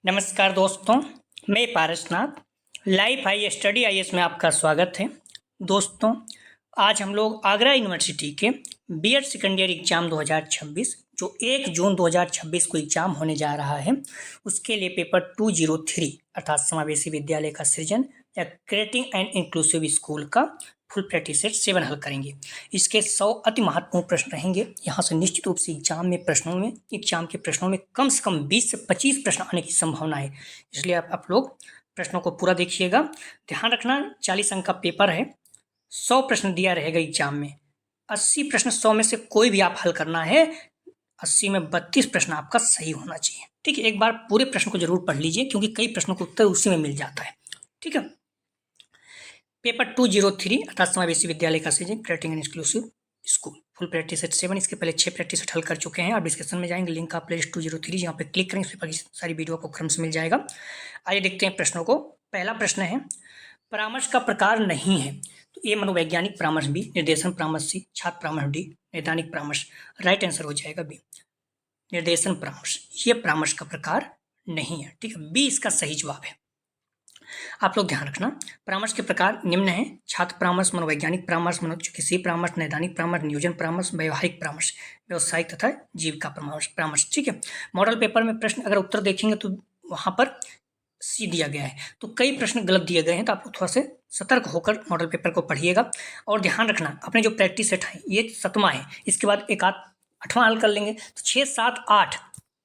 नमस्कार दोस्तों, मैं Parasnath life high study IAS में आपका स्वागत है। दोस्तों, आज हम लोग आगरा यूनिवर्सिटी के बीएड सेकेंड ईयर एग्जाम 2026 जो 1 जून 2026 को एग्जाम होने जा रहा है, उसके लिए पेपर 203 अर्थात समावेशी विद्यालय का सृजन या क्रिएटिंग एंड इंक्लूसिव स्कूल का फुल प्रैक्टिस सेट 7 हल करेंगे। इसके 100 अति महत्वपूर्ण प्रश्न रहेंगे। यहाँ से निश्चित रूप से एग्जाम के प्रश्नों में कम से कम 20 से 25 प्रश्न आने की संभावना है, इसलिए आप लोग प्रश्नों को पूरा देखिएगा। ध्यान रखना, 40 अंक का पेपर है, 100 प्रश्न दिया रहेगा एग्जाम में। 80 प्रश्न 100 में से कोई भी आप हल करना है, 80 में 32 प्रश्न आपका सही होना चाहिए। ठीक है, एक बार पूरे प्रश्न को जरूर पढ़ लीजिए क्योंकि कई प्रश्नों का उत्तर उसी में मिल जाता है। ठीक है, पेपर 203 अर्थात समावेशी विद्यालय का सृजन creating and inclusive school full practice set 7, इसके पहले 6 प्रैक्टिस सेट हल कर चुके हैं। आप डिस्क्रिप्शन में जाएंगे, लिंक आप प्लेलिस्ट 203 यहाँ पे क्लिक करेंगे, इस पर सारी वीडियो आपको क्रम से मिल जाएगा। आइए देखते हैं प्रश्नों को। पहला प्रश्न है, परामर्श का प्रकार नहीं है तो ए मनोवैज्ञानिक परामर्श, बी निर्देशन परामर्श, सी छात्र परामर्श, डी नैदानिक परामर्श। राइट आंसर हो जाएगा बी निर्देशन परामर्श। ये परामर्श का प्रकार नहीं है। ठीक है, बी इसका सही जवाब है। आप लोग ध्यान रखना, परामर्श के प्रकार निम्न है: छात्र परामर्श, मनोवैज्ञानिक परामर्श, मनोचिकित्सीय परामर्श, नैदानिक परामर्श, नियोजन परामर्श, वैवाहिक परामर्श, व्यावसायिक तथा जीविका परामर्श। ठीक है, मॉडल पेपर में प्रश्न अगर उत्तर देखेंगे तो वहां पर सी दिया गया है, तो कई प्रश्न गलत दिए गए हैं, तो आप थोड़ा से सतर्क होकर मॉडल पेपर को पढ़िएगा। और ध्यान रखना, अपने जो प्रैक्टिस सेट है ये 7वां है, इसके बाद एक आध 8वां हल कर लेंगे, तो 6, 7, 8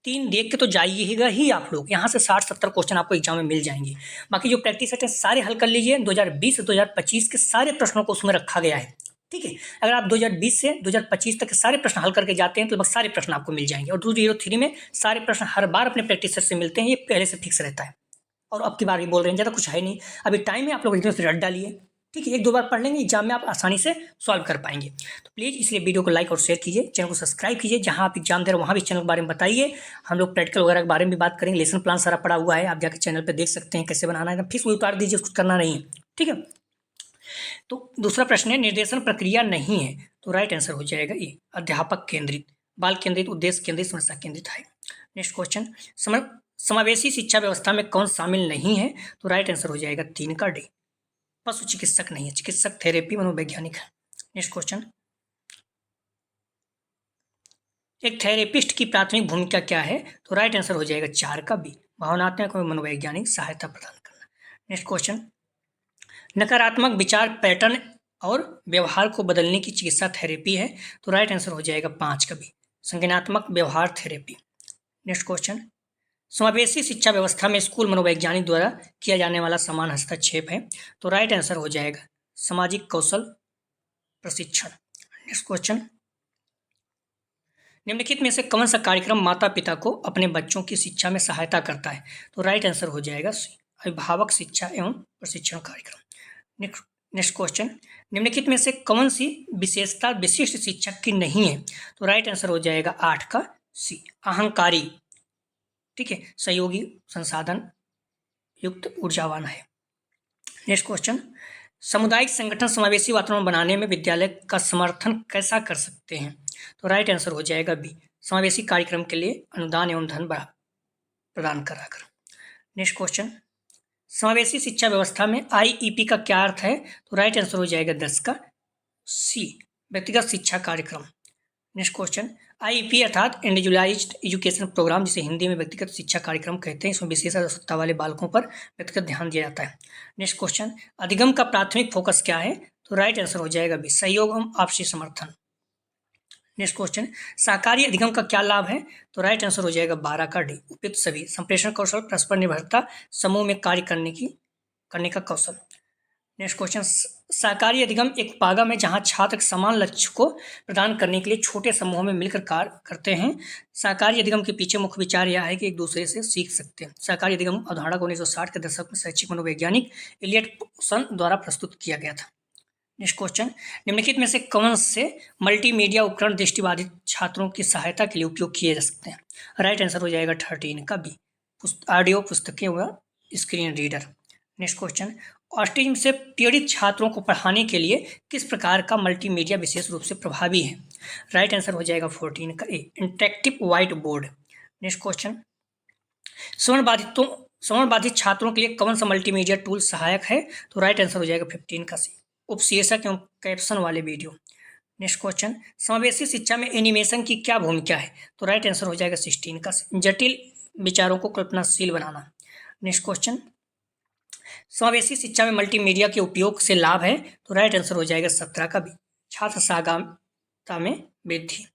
3 देख के तो जाइएगा ही आप लोग। यहाँ से 60-70 क्वेश्चन आपको एग्जाम में मिल जाएंगे। बाकी जो प्रैक्टिस सेट है सारे हल कर लीजिए। 2020 से 2025 के सारे प्रश्नों को उसमें रखा गया है। ठीक है, अगर आप 2020 से 2025 तक के सारे प्रश्न हल करके जाते हैं तो लगभग सारे प्रश्न आपको मिल जाएंगे। और 203 में सारे प्रश्न हर बार अपने प्रैक्टिस सेट से मिलते हैं, ये पहले से फिक्स रहता है। और अब की बार भी बोल रहे हैं, ज़्यादा कुछ है नहीं, अभी टाइम है, आप लोग एकदम से रट डालिए। ठीक है, 1-2 बार पढ़ लेंगे, एग्जाम में आप आसानी से सॉल्व कर पाएंगे। तो प्लीज़ इसलिए वीडियो को लाइक और शेयर कीजिए, चैनल को सब्सक्राइब कीजिए। जहां आप एग्जाम दे रहे हैं वहाँ भी चैनल के बारे में बताइए। हम लोग प्रैक्टिकल वगैरह के बारे में भी बात करेंगे। लेसन प्लान सारा पड़ा हुआ है, आप जाकर चैनल पर देख सकते हैं कैसे बनाना है। फिर वो उतार दीजिए, कुछ करना नहीं है। ठीक है, तो दूसरा प्रश्न है, निर्देशन प्रक्रिया नहीं है तो राइट आंसर हो जाएगा ए अध्यापक केंद्रित, बाल केंद्रित, उद्देश्य केंद्रित, समस्या केंद्रित है। नेक्स्ट क्वेश्चन, समावेशी शिक्षा व्यवस्था में कौन शामिल नहीं है तो राइट आंसर हो जाएगा 3 का डी पशु चिकित्सक नहीं है, चिकित्सक थेरेपी मनोवैज्ञानिक है। नेक्स्ट क्वेश्चन, एक थेरेपिस्ट की प्राथमिक भूमिका क्या है तो राइट आंसर हो जाएगा 4 का बी भावनात्मक और मनोवैज्ञानिक सहायता प्रदान करना। नेक्स्ट क्वेश्चन, नकारात्मक विचार पैटर्न और व्यवहार को बदलने की चिकित्सा थेरेपी है तो राइट आंसर हो जाएगा 5 का बी संज्ञानात्मक व्यवहार थेरेपी। नेक्स्ट क्वेश्चन, समावेशी शिक्षा व्यवस्था में स्कूल मनोवैज्ञानिक द्वारा किया जाने वाला समान हस्तक्षेप है तो राइट आंसर हो जाएगा सामाजिक कौशल प्रशिक्षण। नेक्स्ट क्वेश्चन, निम्नलिखित में से कौन सा कार्यक्रम माता पिता को अपने बच्चों की शिक्षा में सहायता करता है तो राइट आंसर हो जाएगा सी अभिभावक शिक्षा एवं प्रशिक्षण कार्यक्रम। नेक्स्ट क्वेश्चन, निम्नलिखित में से कौन सी विशेषता विशिष्ट शिक्षक की नहीं है तो राइट आंसर हो जाएगा 8 का सी अहंकारी। ठीक है, सहयोगी संसाधन युक्त ऊर्जावान है। नेक्स्ट क्वेश्चन, सामुदायिक संगठन समावेशी वातावरण बनाने में विद्यालय का समर्थन कैसा कर सकते हैं तो राइट आंसर हो जाएगा बी समावेशी कार्यक्रम के लिए अनुदान एवं धन प्रदान कराकर। नेक्स्ट क्वेश्चन, समावेशी शिक्षा व्यवस्था में आईईपी का क्या अर्थ है तो राइट आंसर हो जाएगा 10 का सी व्यक्तिगत शिक्षा कार्यक्रम। नेक्स्ट क्वेश्चन, आईईपी अर्थात इंडिविजुअलाइज्ड एजुकेशन प्रोग्राम, जिसे हिंदी में व्यक्तिगत शिक्षा कार्यक्रम कहते हैं, इसमें विशेष आवश्यकता वाले बालकों पर व्यक्तिगत ध्यान दिया जाता है। नेक्स्ट क्वेश्चन, अधिगम का प्राथमिक फोकस क्या है तो राइट आंसर हो जाएगा बी सहयोग एवं आपसी समर्थन। नेक्स्ट क्वेश्चन, सहकारी अधिगम का क्या लाभ है तो राइट आंसर हो जाएगा 12 का डी उपयुक्त सभी संप्रेषण कौशल, परस्पर निर्भरता, समूह में कार्य करने का कौशल। नेक्स्ट क्वेश्चन, सहकारी अधिगम एक उपागम है जहां छात्र समान लक्ष्य को प्रदान करने के लिए छोटे समूहों में मिलकर कार्य करते हैं। सहकारी अधिगम के पीछे मुख्य विचार यह है कि एक दूसरे से सीख सकते हैं। सहकारी अधिगम अवधारणा को 1960 के दशक में शैक्षिक मनोवैज्ञानिक एलियट पोसन द्वारा प्रस्तुत किया गया था। नेक्स्ट क्वेश्चन, निम्नलिखित में से कौन से मल्टीमीडिया उपकरण दृष्टिबाधित छात्रों की सहायता के लिए उपयोग किए जा सकते हैं राइट आंसर हो जाएगा 13 का बी ऑडियो पुस्तकें व screen reader. Next question, autism से पीड़ित छात्रों को पढ़ाने के लिए किस प्रकार का मल्टीमीडिया विशेष रूप से प्रभावी है राइट आंसर हो जाएगा 14 का a interactive white board. Next question, श्रवण बाधित छात्रों के लिए कौन सा मल्टीमीडिया टूल सहायक है? तो राइट आंसर हो जाएगा 15 का सी, उपशीर्षक एवं कैप्शन वाले वीडियो। नेक्स्ट क्वेश्चन, समावेशी शिक्षा में एनिमेशन की क्या भूमिका है? तो राइट आंसर हो जाएगा 16 का सी, जटिल विचारों को कल्पनाशील बनाना। नेक्स्ट क्वेश्चन, समावेशी शिक्षा में मल्टीमीडिया के उपयोग से लाभ है? तो राइट आंसर हो जाएगा 17 का बी, छात्र सहभागिता में वृद्धि।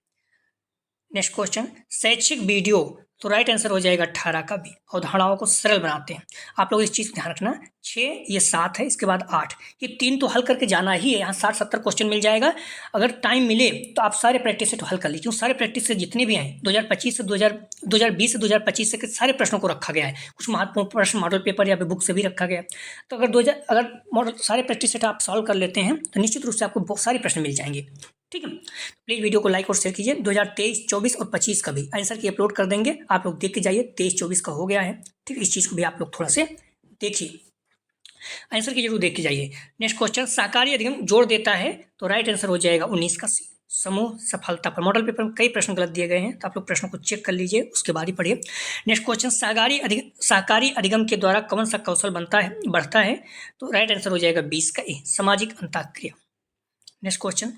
नेक्स्ट क्वेश्चन, शैक्षिक वीडियो, तो राइट आंसर हो जाएगा 18 का बी, अवधारणाओं को सरल बनाते हैं। आप लोग इस चीज़ ध्यान रखना, 6 ये 7 है, इसके बाद 8, ये 3 तो हल करके जाना ही है। यहाँ 60-70 क्वेश्चन मिल जाएगा। अगर टाइम मिले तो आप सारे प्रैक्टिस सेट हल कर लीजिए, क्योंकि सारे प्रैक्टिस सेट जितने भी हैं 2020 से 2025 से सारे प्रश्नों को रखा गया है। कुछ महत्वपूर्ण प्रश्न मॉडल पेपर या बुक से भी रखा गया है। तो अगर मॉडल सारे प्रैक्टिस सेट आप सॉल्व कर लेते हैं तो निश्चित रूप से आपको बहुत सारे प्रश्न मिल जाएंगे। ठीक है, प्लीज़ वीडियो को लाइक और शेयर कीजिए। 2023, 24 और 25 का भी आंसर की अपलोड कर देंगे, आप लोग देख के जाइए। 23-24 का हो गया है, ठीक, इस चीज़ को भी आप लोग थोड़ा से देखिए, आंसर की जरूर देख के जाइए। नेक्स्ट क्वेश्चन, शाकाहारी अधिगम जोड़ देता है? तो राइट आंसर हो जाएगा 19 का सी, समूह सफलता पर। मॉडल पेपर में कई प्रश्न गलत दिए गए हैं, तो आप लोग प्रश्नों को चेक कर लीजिए, उसके बाद ही पढ़िए। नेक्स्ट क्वेश्चन, शाकाहारी अधिगम के द्वारा कौन सा कौशल बढ़ता है? तो राइट आंसर हो जाएगा 20 का ए, सामाजिक अंतःक्रिया। नेक्स्ट क्वेश्चन,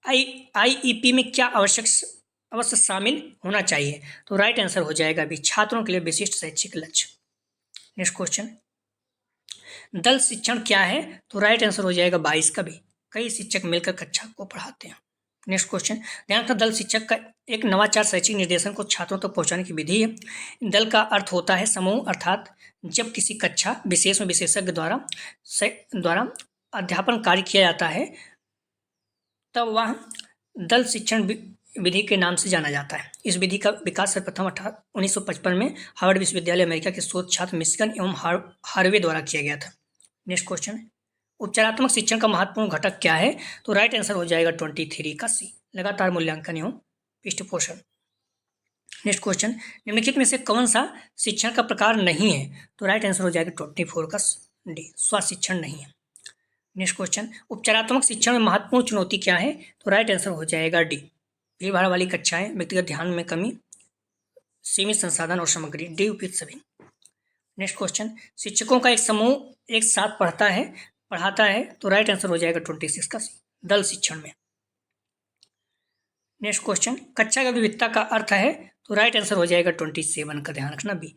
आईईपी में क्या अवश्य शामिल होना चाहिए? तो राइट आंसर हो जाएगा भी, छात्रों के लिए विशिष्ट शैक्षिक लक्ष्य। नेक्स्ट क्वेश्चन, दल शिक्षण क्या है? तो राइट आंसर हो जाएगा 22 का भी, कई शिक्षक मिलकर कक्षा को पढ़ाते हैं। नेक्स्ट क्वेश्चन, ध्यान रखना, दल शिक्षक का एक नवाचार शैक्षिक निर्देशन को छात्रों तक पहुंचाने की विधि है। दल का अर्थ होता है समूह, अर्थात जब किसी कक्षा विशेष में विशेषज्ञ द्वारा अध्यापन कार्य किया जाता है तब वह दल शिक्षण विधि के नाम से जाना जाता है। इस विधि का विकास सर्वप्रथम 1955 में हार्वर्ड विश्वविद्यालय अमेरिका के शोध छात्र मिशिगन एवं हार्वे द्वारा किया गया था। नेक्स्ट क्वेश्चन, उपचारात्मक शिक्षण का महत्वपूर्ण घटक क्या है? तो राइट आंसर हो जाएगा 23 का सी, लगातार मूल्यांकन एवं पृष्ठपोषण। नेक्स्ट क्वेश्चन, निम्नलिखित में से कौन सा शिक्षण का प्रकार नहीं है? तो राइट आंसर हो जाएगा 24 का डी, स्वास्थ्य शिक्षण नहीं है। नेक्स्ट क्वेश्चन, उपचारात्मक शिक्षण में महत्वपूर्ण चुनौती क्या है? तो राइट आंसर हो जाएगा डी, भीड़ भाड़ वाली कक्षाएं, व्यक्तिगत ध्यान में कमी, सीमित संसाधन और सामग्री, डी उपयुक्त सभी। नेक्स्ट क्वेश्चन, शिक्षकों का एक समूह एक साथ पढ़ाता है? तो राइट आंसर हो जाएगा 26 का सी, दल शिक्षण में। नेक्स्ट क्वेश्चन, कक्षा का विविधता का अर्थ है? तो राइट आंसर हो जाएगा 27 का, ध्यान रखना बी,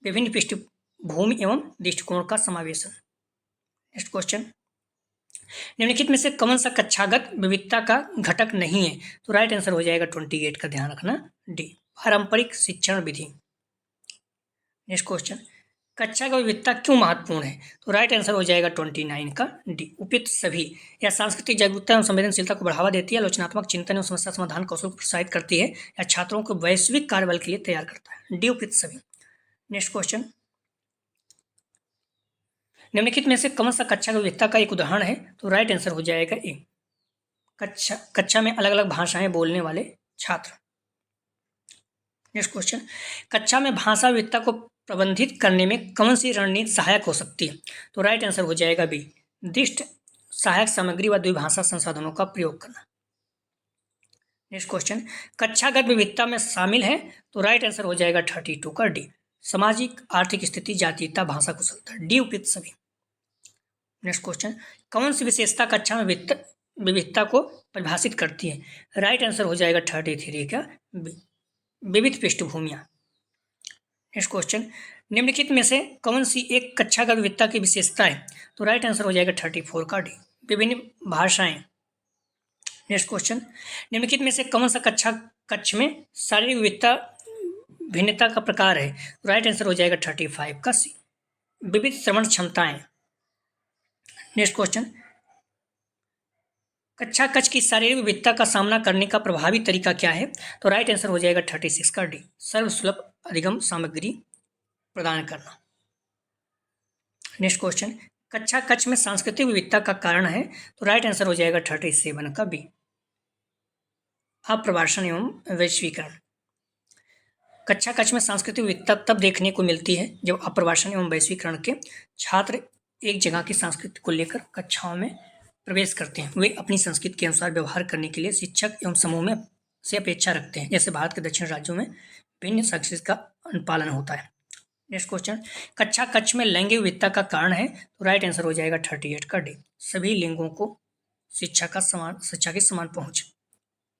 विभिन्न पृष्ठभूमि एवं दृष्टिकोण का समावेशन। नेक्स्ट क्वेश्चन, निम्नलिखित में से कौन सा कक्षागत विविधता का घटक नहीं है? तो राइट आंसर हो जाएगा 28 का, ध्यान रखना डी, पारंपरिक शिक्षण विधि। नेक्स्ट क्वेश्चन, कक्षा का विविधता क्यों महत्वपूर्ण है? तो राइट आंसर हो जाएगा 29 का डी, उपयुक्त सभी। यह सांस्कृतिक जागरूकता एवं संवेदनशीलता को बढ़ावा देती है, आलोचनात्मक चिंतन एवं समस्या समाधान कौशल को प्रोत्साहित करती है, या छात्रों को वैश्विक कार्यबल के लिए तैयार करता है, डी उपयुक्त सभी। नेक्स्ट क्वेश्चन, निम्नलिखित में से कौन सा कक्षा की विविधता का एक उदाहरण है? तो राइट आंसर हो जाएगा ए, कक्षा में अलग अलग भाषाएं बोलने वाले छात्र। नेक्स्ट क्वेश्चन, कक्षा में भाषा विविधता को प्रबंधित करने में कौन सी रणनीति सहायक हो सकती है? तो राइट आंसर हो जाएगा बी, दृष्ट सहायक सामग्री व द्विभाषा संसाधनों का प्रयोग करना। नेक्स्ट क्वेश्चन, कक्षागत विविधता में शामिल है? तो राइट आंसर हो जाएगा 32 का डी, सामाजिक आर्थिक स्थिति, जातीयता, भाषा कुशलता, डी उपयुक्त सभी। नेक्स्ट क्वेश्चन, कौन सी विशेषता कक्षा में विविधता को परिभाषित करती है? राइट आंसर हो जाएगा 33 का बी, विविध पृष्ठभूमियाँ। नेक्स्ट क्वेश्चन, निम्नलिखित में से कौन सी एक कक्षा का विविधता की विशेषता है? तो राइट आंसर हो जाएगा 34 का डी, विभिन्न भाषाएं। नेक्स्ट क्वेश्चन, निम्नलिखित में से कौन सा कक्ष में शारीरिक विविधता भिन्नता का प्रकार है? राइट आंसर हो जाएगा 35 का सी, विविध श्रवण क्षमताएं। नेक्स्ट क्वेश्चन, कक्ष की शारीरिक विविधता का सामना करने का प्रभावी तरीका क्या है? तो राइट आंसर हो जाएगा 36 का डी, सर्वसुलभ अधिगम सामग्री प्रदान करना। नेक्स्ट क्वेश्चन, कक्ष में सांस्कृतिक विविधता का कारण है? तो राइट आंसर हो जाएगा 37 का बी, अप्रवासन एवं वैश्वीकरण। कक्ष में सांस्कृतिक विविधता तब देखने को मिलती है जब अप्रवासन एवं वैश्वीकरण के छात्र एक जगह की संस्कृति को लेकर कक्षाओं में प्रवेश करते हैं। वे अपनी संस्कृति के अनुसार व्यवहार करने के लिए शिक्षक एवं समूह में से अपेक्षा रखते हैं, जैसे भारत के दक्षिण राज्यों में भिन्न शख्स का अनुपालन होता है। नेक्स्ट क्वेश्चन, कक्षा कक्ष में लैंगिक विविधता का कारण है, तो राइट आंसर हो जाएगा 38 का डी, सभी लिंगों को शिक्षा की समान पहुंच।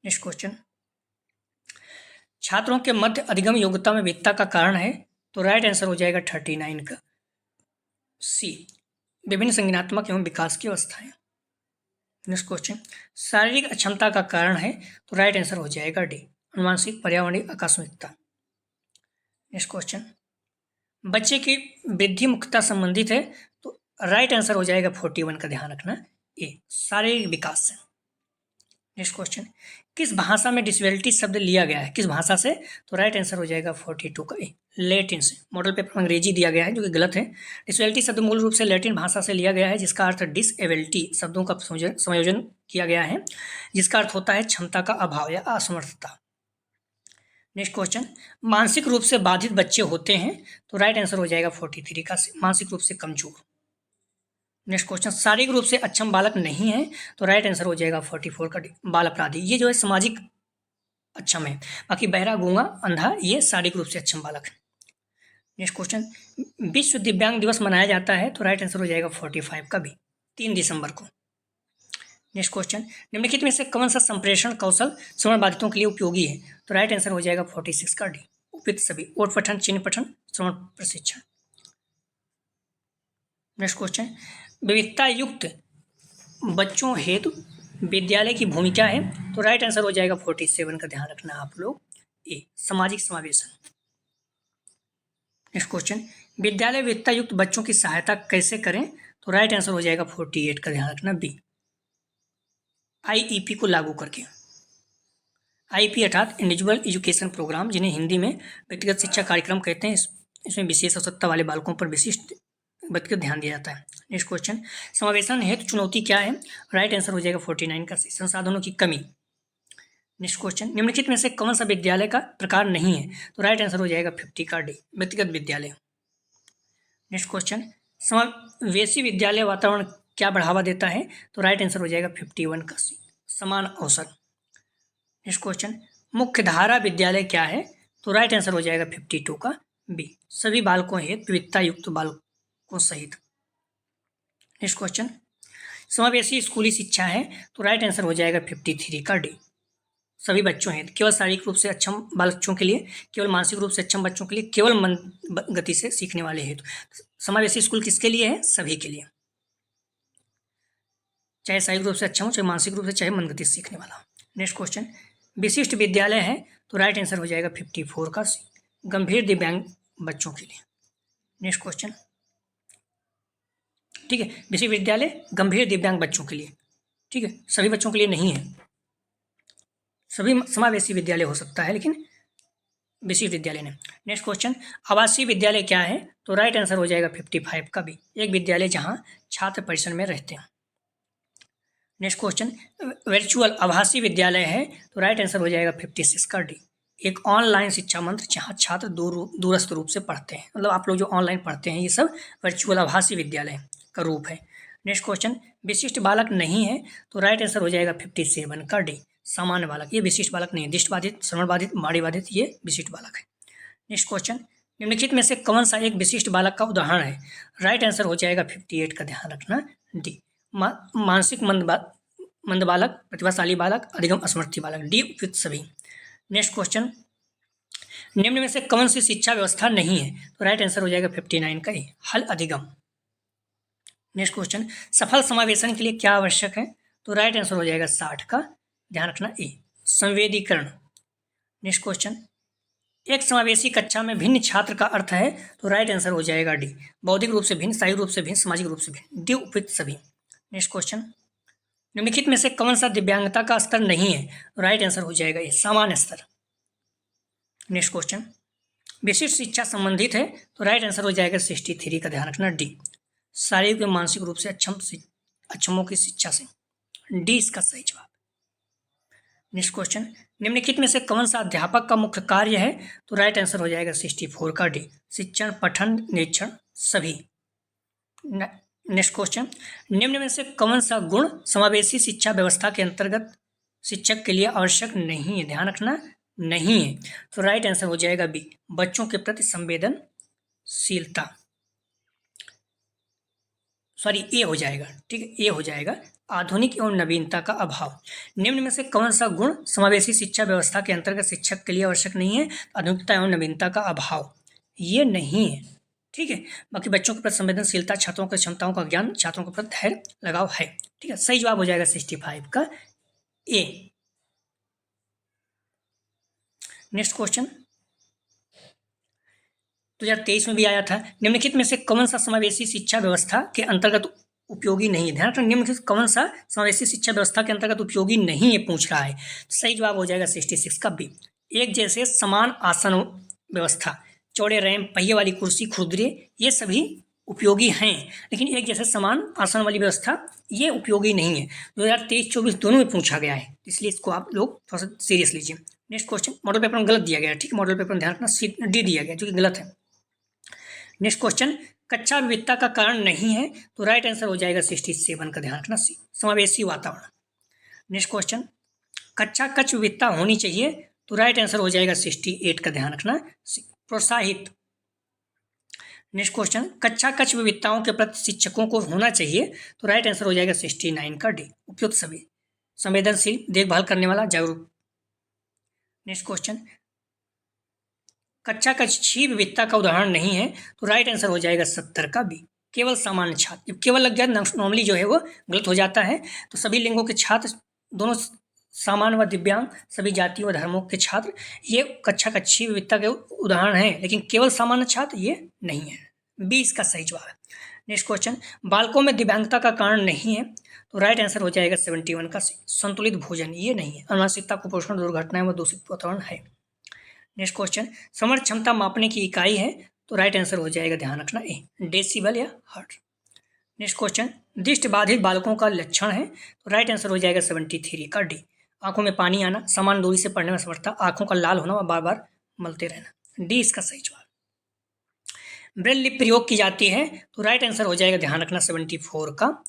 नेक्स्ट क्वेश्चन, छात्रों के मध्य अधिगम योग्यता में विविधता का कारण है, तो राइट आंसर हो जाएगा 39 का सी, विभिन्न संज्ञानात्मक एवं विकास की अवस्थाएं। नेक्स्ट क्वेश्चन, शारीरिक अक्षमता का कारण है, तो राइट आंसर हो जाएगा डी, अनुवांशिक पर्यावरणीय आकस्मिकता। नेक्स्ट क्वेश्चन, बच्चे की वृद्धि मुख्यतः संबंधित है, तो राइट आंसर हो जाएगा 41 का, ध्यान रखना ए, शारीरिक विकास से। नेक्स्ट क्वेश्चन, किस भाषा में डिसेबिलिटी शब्द लिया गया है, किस भाषा से, तो राइट आंसर हो जाएगा 42 का ए, लैटिन से। मॉडल पेपर में अंग्रेजी दिया गया है जो कि गलत है। डिसेबिलिटी शब्द मूल रूप से लैटिन भाषा से लिया गया है, जिसका अर्थ डिसेबिलिटी शब्दों का संयोजन किया गया है, जिसका अर्थ होता है क्षमता का अभाव या असमर्थता। नेक्स्ट क्वेश्चन, मानसिक रूप से बाधित बच्चे होते हैं, तो राइट आंसर हो जाएगा 43 का, मानसिक रूप से कमजोर। नेक्स्ट क्वेश्चन, शारीरिक रूप से अक्षम बालक नहीं है, तो राइट आंसर हो जाएगा 44 का, बाल अपराधी। ये जो है सामाजिक अक्षम है, बाकी बहरा, गूंगा, अंधा ये शारीरिक रूप से अक्षम बालक है। नेक्स्ट क्वेश्चन, विश्व दिव्यांग दिवस मनाया जाता है, तो राइट आंसर हो जाएगा 45 का भी, 3 दिसंबर को। नेक्स्ट क्वेश्चन, निम्नलिखित में से कौन सा संप्रेषण कौशल श्रवण बाधितों के लिए उपयोगी है, तो राइट आंसर हो जाएगा 46 का डी, उपयुक्त सभी, ओट पठन, चिन्ह पठन, श्रवण प्रशिक्षण। नेक्स्ट क्वेश्चन, विविधता युक्त बच्चों हेतु विद्यालय की भूमिका है, तो राइट आंसर हो जाएगा 47 का, ध्यान रखना आप लोग ए, सामाजिक समावेशन। नेक्स्ट क्वेश्चन, विद्यालय विविधता युक्त बच्चों की सहायता कैसे करें, तो राइट आंसर हो जाएगा 48 का, ध्यान रखना बी, आईईपी को लागू करके। आईपी अर्थात इंडिविजुअल एजुकेशन प्रोग्राम, जिन्हें हिंदी में व्यक्तिगत शिक्षा कार्यक्रम कहते हैं। इसमें विशेष आवश्यकता वाले बालकों पर विशिष्ट व्यक्तिगत ध्यान दिया जाता है। नेक्स्ट क्वेश्चन, समावेशन हेतु चुनौती क्या है, राइट आंसर हो जाएगा 49 का, संसाधनों की कमी। नेक्स्ट क्वेश्चन, निम्नलिखित में से कौन सा विद्यालय का प्रकार नहीं है, तो राइट आंसर हो जाएगा 50 का डी, व्यक्तिगत विद्यालय। नेक्स्ट क्वेश्चन, समावेशी विद्यालय वातावरण क्या बढ़ावा देता है, तो राइट आंसर हो जाएगा 51 का सी, समान अवसर। नेक्स्ट क्वेश्चन, मुख्य धारा विद्यालय क्या है, तो राइट आंसर हो जाएगा 52 का बी, सभी बालकों हेतु विविधता युक्त बालकों सहित। नेक्स्ट क्वेश्चन, समावेशी स्कूली शिक्षा है, तो राइट आंसर हो जाएगा 53 का डी, सभी बच्चों हेतु, केवल शारीरिक रूप से अक्षम बच्चों के लिए, केवल मानसिक रूप से अक्षम बच्चों के लिए, केवल मन गति से सीखने वाले हेतु। समावेशी स्कूल किसके लिए है, सभी के लिए, चाहे शारीरिक रूप से अक्षम हो, चाहे मानसिक रूप से, चाहे मन गति से सीखने वाला। नेक्स्ट क्वेश्चन, विशिष्ट विद्यालय है, तो राइट आंसर हो जाएगा 54 का सी, गंभीर दिव्यांग बच्चों के लिए। नेक्स्ट क्वेश्चन, ठीक है, विशिष्ट विद्यालय गंभीर दिव्यांग बच्चों के लिए, ठीक है, सभी बच्चों के लिए नहीं है, सभी समावेशी विद्यालय हो सकता है, लेकिन विशिष्ट विद्यालय ने। नेक्स्ट क्वेश्चन, आवासीय विद्यालय क्या है, तो राइट आंसर हो जाएगा 55 का भी, एक विद्यालय जहां छात्र परिसर में रहते हैं। नेक्स्ट क्वेश्चन, वर्चुअल आभासी विद्यालय है, तो राइट आंसर हो जाएगा 56 का डी, एक ऑनलाइन शिक्षा मंत्र जहां छात्र दूरस्थ रूप से पढ़ते हैं, मतलब आप लोग जो ऑनलाइन पढ़ते हैं, ये सब वर्चुअल आभासी विद्यालय का रूप है। नेक्स्ट क्वेश्चन, विशिष्ट बालक नहीं है, तो राइट आंसर हो जाएगा 57 का डी, सामान्य बालक, ये विशिष्ट बालक नहीं है, दृष्टि बाधित, श्रवण बाधित, माड़ी बाधित, ये विशिष्ट बालक है। नेक्स्ट क्वेश्चन, निम्नलिखित में से कौन सा एक विशिष्ट बालक का उदाहरण है, राइट आंसर हो जाएगा 58 का, ध्यान रखना डी, मानसिक मंद बालक, प्रतिभाशाली बालक, अधिगम असमर्थी बालक, डी उपयुक्त सभी। नेक्स्ट क्वेश्चन, निम्न में से कौन सी शिक्षा व्यवस्था नहीं है, तो राइट आंसर हो जाएगा 59 का ए, हल अधिगम। नेक्स्ट क्वेश्चन, सफल समावेशन के लिए क्या आवश्यक है, तो राइट आंसर हो जाएगा 60 का, ध्यान रखना ए, संवेदीकरण। नेक्स्ट क्वेश्चन, एक समावेशी कक्षा में भिन्न छात्र का अर्थ है, तो राइट आंसर हो जाएगा डी, बौद्धिक रूप से भिन्न, शारीरिक रूप से भिन्न, सामाजिक रूप से भिन्न, डी उपयुक्त सभी। नेक्स्ट क्वेश्चन, निम्नलिखित में से कौन सा दिव्यांगता का स्तर नहीं है, तो राइट आंसर हो जाएगा ए, सामान्य स्तर। नेक्स्ट क्वेश्चन, विशिष्ट शिक्षा संबंधित है, तो राइट आंसर हो जाएगा 63 का, ध्यान रखना डी, शारीरिक व मानसिक रूप से अक्षमों की शिक्षा से, डी इसका सही जवाब। नेक्स्ट क्वेश्चन, निम्नलिखित में से कौन सा अध्यापक का मुख्य कार्य है, तो राइट आंसर हो जाएगा 64 का डी, शिक्षण, पठन, निरीक्षण सभी। नेक्स्ट क्वेश्चन, निम्न में से कौन सा गुण समावेशी शिक्षा व्यवस्था के अंतर्गत शिक्षक के लिए आवश्यक नहीं है, ध्यान रखना नहीं है। तो राइट आंसर हो जाएगा बी, बच्चों के प्रति संवेदनशीलता। सॉरी, ए हो जाएगा, ठीक है, ए हो जाएगा, आधुनिक एवं नवीनता का अभाव। निम्न में से कौन सा गुण समावेशी शिक्षा व्यवस्था के अंतर्गत शिक्षक के लिए आवश्यक नहीं है? आधुनिकता एवं नवीनता का अभाव, ये नहीं है, ठीक है। बाकी बच्चों के प्रति संवेदनशीलता, छात्रों की क्षमताओं का ज्ञान, छात्रों के प्रति धैर्य लगाव है, ठीक है। सही जवाब हो जाएगा 65 का ए। नेक्स्ट क्वेश्चन 2023 में भी आया था, निम्नलिखित में से कौन सा समावेशी शिक्षा व्यवस्था के अंतर्गत उपयोगी नहीं है? ध्यान रखना, निम्नलिखित कौन सा समावेशी शिक्षा व्यवस्था के अंतर्गत उपयोगी नहीं है पूछ रहा है। सही जवाब हो जाएगा 66 का बी, एक जैसे समान आसन व्यवस्था, चौड़े रैंप, पहिए वाली कुर्सी, खुरदरे, ये सभी उपयोगी हैं, लेकिन एक जैसे समान आसन वाली व्यवस्था ये उपयोगी नहीं है। 2023-24 दोनों में पूछा गया है, इसलिए इसको आप लोग थोड़ा सा सीरियस लीजिए। नेक्स्ट क्वेश्चन, मॉडल पेपर में गलत दिया गया है, ठीक है, मॉडल पेपर में ध्यान रखना डी दिया गया जो कि गलत है। नेक्स्ट क्वेश्चन, कक्षा विविधता का कारण नहीं है, तो राइट आंसर हो जाएगा 67 का, ध्यान रखना सी, समावेशी वातावरण। नेक्स्ट क्वेश्चन, कक्षा कक्ष विविधता होनी चाहिए, तो राइट आंसर हो जाएगा 68 का, ध्यान रखना सी, प्रोत्साहित। नेक्स्ट क्वेश्चन, कक्षा कक्ष विविधताओं के प्रति शिक्षकों को होना चाहिए, तो राइट आंसर हो जाएगा 69 का डी, उपयुक्त सभी, संवेदनशील, देखभाल करने वाला, जागरूक। नेक्स्ट क्वेश्चन, कक्षा कक्षीय विविधता का उदाहरण नहीं है, तो राइट आंसर हो जाएगा 70 का बी, केवल सामान्य छात्र। जब केवल लग जाए नॉर्मली जो है वो गलत हो जाता है, तो सभी लिंगों के छात्र, दोनों सामान्य व दिव्यांग, सभी जातियों व धर्मों के छात्र, ये कक्षा कक्षीय विविधता के उदाहरण हैं, लेकिन केवल सामान्य छात्र ये नहीं है, बी इसका सही जवाब है। नेक्स्ट क्वेश्चन, बालकों में दिव्यांगता का कारण नहीं है, तो राइट आंसर हो जाएगा 71 का सी, संतुलित भोजन, ये नहीं है, अनुवांशिकता, कुपोषण, दुर्घटनाएं व दूषित वातावरण है। नेक्स्ट क्वेश्चन, समर्थ क्षमता मापने की इकाई है, तो राइट आंसर हो जाएगा, ध्यान रखना ए, डेसिबल या हर्ट्ज। नेक्स्ट क्वेश्चन, दृष्टिबाधित बालकों का लक्षण है, तो राइट आंसर हो जाएगा 73 का डी, आंखों में पानी आना, समान दूरी से पढ़ने में असमर्थता, आंखों का लाल होना व बार बार मलते रहना, डी इसका सही जवाब। ब्रेल लिपि प्रयोग की जाती है, तो राइट आंसर हो जाएगा, ध्यान रखना 74 का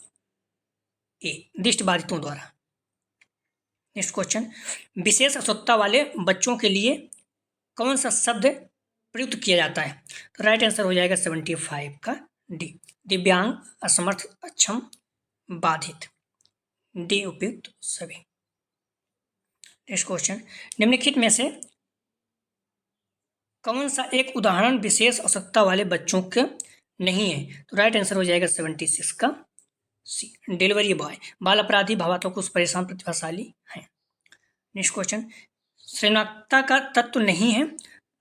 ए, दृष्टिबाधितों द्वारा। नेक्स्ट क्वेश्चन, विशेष अशुद्धता वाले बच्चों के लिए कौन सा शब्द प्रयुक्त किया जाता है, तो राइट आंसर हो जाएगा 75 का डी, दिव्यांग, असमर्थ, अक्षम, बाधित, डी उपयुक्त सभी। नेक्स्ट क्वेश्चन, निम्नलिखित में से कौन सा एक उदाहरण विशेष आवश्यकता वाले बच्चों के नहीं है, तो राइट आंसर हो जाएगा 76 का सी, डिलीवरी बॉय, बाल अपराधी, भावात्मक, परेशान, प्रतिभाशाली हैं। नेक्स्ट क्वेश्चन, सृजनात्मकता का तत्व नहीं है,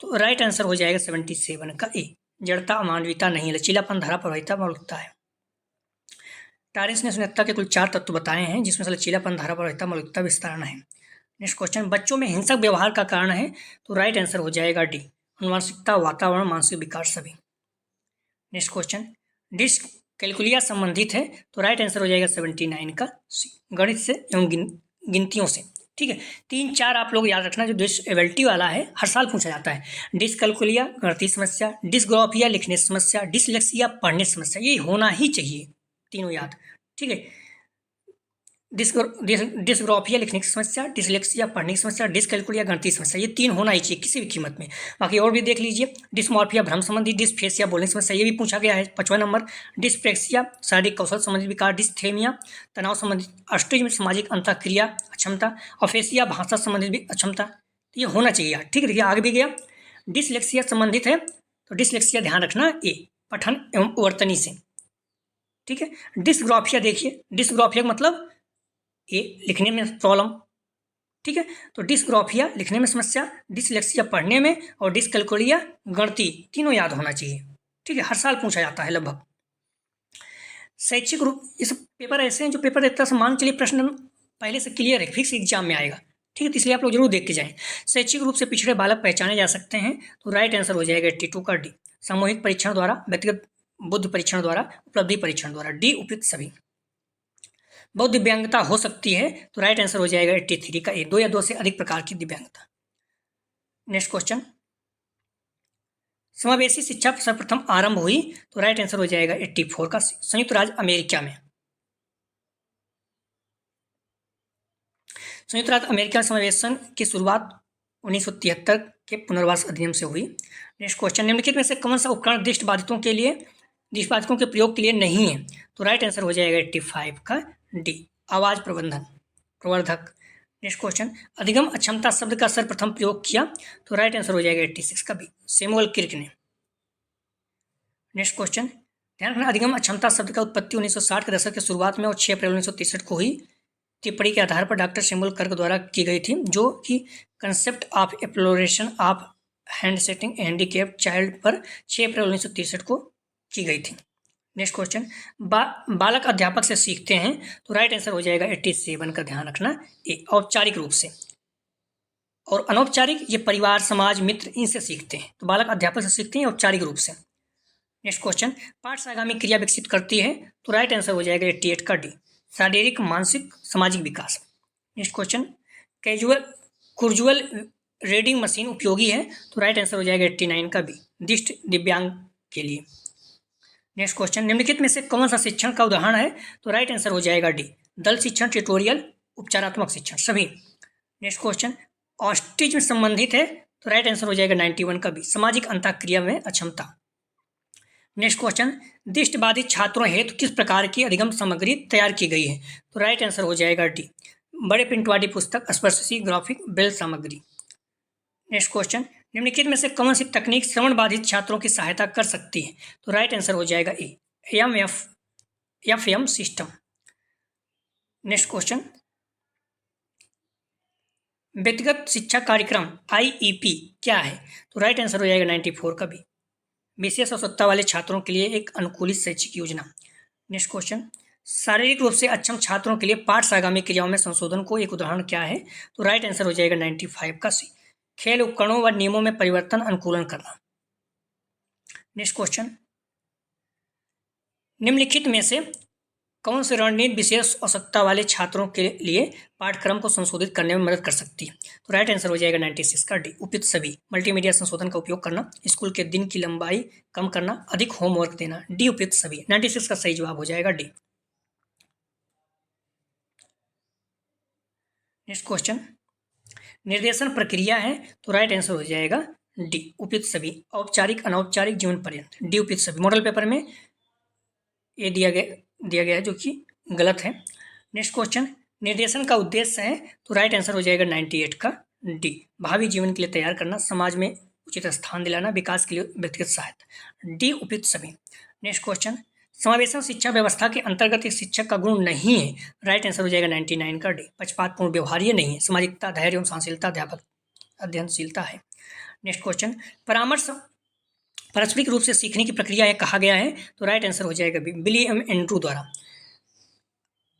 तो राइट आंसर हो जाएगा 77 का ए, जड़ता, अमानवीयता नहीं, लचीलापन, धारा प्रभाविता, मौलिकता है। टारेंस ने सृजनात्मकता के कुल 4 तत्व बताए हैं, जिसमें से लचीलापन, धारा प्रभाविता, मौलिकता, विस्तारण है। नेक्स्ट क्वेश्चन, बच्चों में हिंसक व्यवहार का कारण है, तो राइट आंसर हो जाएगा डी, अनुवांशिकता, वातावरण, मानसिक विकार सभी। नेक्स्ट क्वेश्चन, डिसकैलकुलिया संबंधित है, तो राइट आंसर हो जाएगा 79 का सी, गणित से एवं गिनतियों से, ठीक है। 3-4 आप लोग याद रखना, जो डिसेबिलिटी वाला है हर साल पूछा जाता है, डिसकैलकुलिया गणितीय समस्या, डिसग्राफिया लिखने समस्या, डिसलेक्सिया पढ़ने समस्या, ये होना ही चाहिए तीनों याद, ठीक है। डिसग्राफिया लिखने की समस्या, डिसलेक्सिया पढ़ने की समस्या, डिसकैलकुलिया गणितीय समस्या, ये 3 होना ही चाहिए किसी भी कीमत में। बाकी और भी देख लीजिए, डिसमॉर्फिया भ्रम संबंधी, डिसफेसिया बोलने की समस्या, ये भी पूछा गया है 55 नंबर, डिसप्रेक्सिया शारीरिक कौशल संबंधित विकार, डिस्थेमिया तनाव संबंधित, ऑटिज्म सामाजिक अंतःक्रिया अक्षमता, अफेसिया भाषा संबंधित अक्षमता, ये होना चाहिए यार, ठीक है। देखिए आगे भी गया, डिसलेक्सिया संबंधित है, तो डिसलेक्सिया ध्यान रखना ए, पठन एवं वर्तनी से, ठीक है। डिसग्राफिया देखिए, डिसग्राफिया मतलब ये लिखने में प्रॉब्लम, ठीक है। तो डिसग्राफिया लिखने में समस्या, डिसलेक्सिया पढ़ने में, और डिसकैलकुलिया गणितीय, तीनों याद होना चाहिए, ठीक है, हर साल पूछा जाता है लगभग। शैक्षिक रूप, ये सब पेपर ऐसे हैं जो पेपर एक तरह से मान के लिए प्रश्न पहले से क्लियर है, फिक्स एग्जाम में आएगा, ठीक है, तो इसलिए आप लोग जरूर देख के जाएं। शैक्षिक रूप से पिछड़े बालक पहचाने जा सकते हैं, तो राइट आंसर हो जाएगा 82 का डी, सामूहिक परीक्षण द्वारा, व्यक्तिगत बुद्धि परीक्षण द्वारा, उपलब्धि परीक्षण द्वारा, डी उपयुक्त सभी। बहुत दिव्यांगता हो सकती है, तो राइट आंसर हो जाएगा 83 का ए, 2 या 2 से अधिक प्रकार की दिव्यांगता। नेक्स्ट क्वेश्चन, समावेशी शिक्षा सर्वप्रथम आरंभ हुई, तो राइट आंसर हो जाएगा 84 का सी, संयुक्त राज्य अमेरिका में। संयुक्त राज्य अमेरिका समावेशन की शुरुआत 1973 के पुनर्वास अधिनियम से हुई। नेक्स्ट क्वेश्चन, निम्नलिखित में से कौन सा उपकरण दृष्टिबाधितों के प्रयोग के लिए नहीं है? तो राइट आंसर हो जाएगा 85 का डी, आवाज प्रवर्धक। नेक्स्ट क्वेश्चन, अधिगम अक्षमता शब्द का सर्वप्रथम प्रयोग किया? तो राइट आंसर हो जाएगा 86 का बी, सैमुअल क्रिक ने। नेक्स्ट क्वेश्चन, ध्यान रखना, अधिगम अक्षमता शब्द का उत्पत्ति 1960 के दशक के शुरुआत में और 6 अप्रैल 1963 को हुई टिप्पणी के आधार पर डॉक्टर सैमुअल क्रिक द्वारा की गई थी, जो कि concept of exploration of handsetting handicapped child पर 6 अप्रैल 1963 को की गई थी। नेक्स्ट क्वेश्चन, बालक अध्यापक से सीखते हैं? तो राइट आंसर हो जाएगा 87 का, ध्यान रखना ए, औपचारिक रूप से। और अनौपचारिक ये परिवार, समाज, मित्र इनसे सीखते हैं। तो बालक अध्यापक से सीखते हैं औपचारिक रूप से। नेक्स्ट क्वेश्चन, पाठ्यसागामी क्रिया विकसित करती है? तो राइट आंसर हो जाएगा 88 का डी, शारीरिक, मानसिक, सामाजिक विकास। नेक्स्ट क्वेश्चन, कुर्जुअल रीडिंग मशीन उपयोगी है? तो राइट आंसर हो जाएगा 89 का बी, दृष्टि दिव्यांग के लिए। नेक्स्ट क्वेश्चन, निम्नलिखित में से कौन सा शिक्षण का उदाहरण है? तो राइट आंसर हो जाएगा डी, दल शिक्षण, ट्यूटोरियल, उपचारात्मक शिक्षण, सभी। नेक्स्ट क्वेश्चन, ऑटिज्म संबंधित है? तो राइट आंसर हो जाएगा 91 का बी, सामाजिक अंतःक्रिया में अक्षमता। नेक्स्ट क्वेश्चन, दृष्टिबाधित छात्रों हेतु किस प्रकार की अधिगम सामग्री तैयार की गई है? तो राइट आंसर हो जाएगा डी, बड़े प्रिंट वाली पुस्तक, स्पर्शसी, ग्राफिक, ब्रेल सामग्री। नेक्स्ट क्वेश्चन, निम्नलिखित में से कौन सी तकनीक श्रवण बाधित छात्रों की सहायता कर सकती है? तो राइट आंसर हो जाएगा ए, एम सिस्टम। नेक्स्ट क्वेश्चन, व्यक्तिगत शिक्षा कार्यक्रम IEP क्या है? तो राइट आंसर हो जाएगा 94 का बी, विशेष आवश्यकता वाले छात्रों के लिए एक अनुकूलित शैक्षिक योजना। नेक्स्ट क्वेश्चन, शारीरिक रूप से अक्षम छात्रों के लिए पाठ्यसागामी क्रियाओं में संशोधन को एक उदाहरण क्या है? तो राइट आंसर हो जाएगा 95 का सी, खेल उपकरणों व नियमों में परिवर्तन, अनुकूलन करना। नेक्स्ट क्वेश्चन, निम्नलिखित में से कौन सी रणनीति विशेष आवश्यकता वाले छात्रों के लिए पाठ्यक्रम को संशोधित करने में मदद कर सकती है? तो राइट आंसर हो जाएगा 96 का डी, उपयुक्त सभी। मल्टीमीडिया संशोधन का उपयोग करना, स्कूल के दिन की लंबाई कम करना, अधिक होमवर्क देना, डी, उपयुक्त सभी। 96 का सही जवाब हो जाएगा डी। नेक्स्ट क्वेश्चन, निर्देशन प्रक्रिया है? तो राइट आंसर हो जाएगा डी, उपयुक्त सभी। औपचारिक, अनौपचारिक, जीवन पर्यंत, डी, उपयुक्त सभी। मॉडल पेपर में ये दिया गया है जो कि गलत है। नेक्स्ट क्वेश्चन, निर्देशन का उद्देश्य है? तो राइट आंसर हो जाएगा 98 का डी, भावी जीवन के लिए तैयार करना, समाज में उचित स्थान दिलाना, विकास के लिए व्यक्तिगत सहायता, डी, उपयुक्त सभी। नेक्स्ट क्वेश्चन, समावेशन शिक्षा व्यवस्था के अंतर्गत एक शिक्षक का गुण नहीं है? राइट आंसर हो जाएगा 99 का डी, पक्षपातपूर्ण व्यवहार्य नहीं है, सामाजिकता, धैर्य एवं सहनशीलता, अध्यापक अध्ययनशीलता है। नेक्स्ट क्वेश्चन, परामर्श पारस्परिक रूप से सीखने की प्रक्रिया है कहा गया है? तो राइट आंसर हो जाएगा विलियम एंड्रू द्वारा।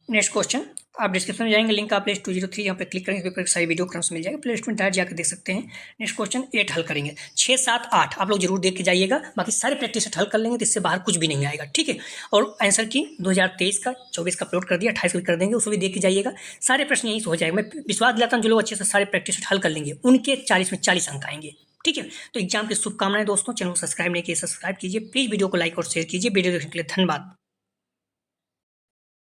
नेक्स्ट क्वेश्चन, आप डिस्क्रिप्शन में जाएंगे, लिंक आप प्ले 203 यहाँ पे क्लिक करेंगे, इस पर सारी वीडियो क्रम्स मिल जाएगा, प्ले स्टोर में डायरेक्ट जाकर देख सकते हैं। नेक्स्ट क्वेश्चन 8 हल करेंगे, 6, 7, 8 आप लोग जरूर देख के जाइएगा, बाकी सारे प्रैक्टिस हल कर लेंगे तो इससे बाहर कुछ भी नहीं आएगा, ठीक है। और आंसर की 2023 का 24 का अपलोड कर दिया, 28 को भी कर देंगे, उसको भी देख के जाइएगा, सारे प्रश्न यहीं से हो जाएगा। मैं विश्वास दिलाता हूँ जो लोग अच्छे से सारे प्रैक्टिस हल कर लेंगे उनके 40 में 40 अंक आएंगे, ठीक है। तो एग्जाम की शुभकामनाएं दोस्तों, चैनल को सब्सक्राइब नहीं किए सब्सक्राइब कीजिए, प्लीज़ वीडियो को लाइक और शेयर कीजिए। वीडियो देखने के लिए धन्यवाद।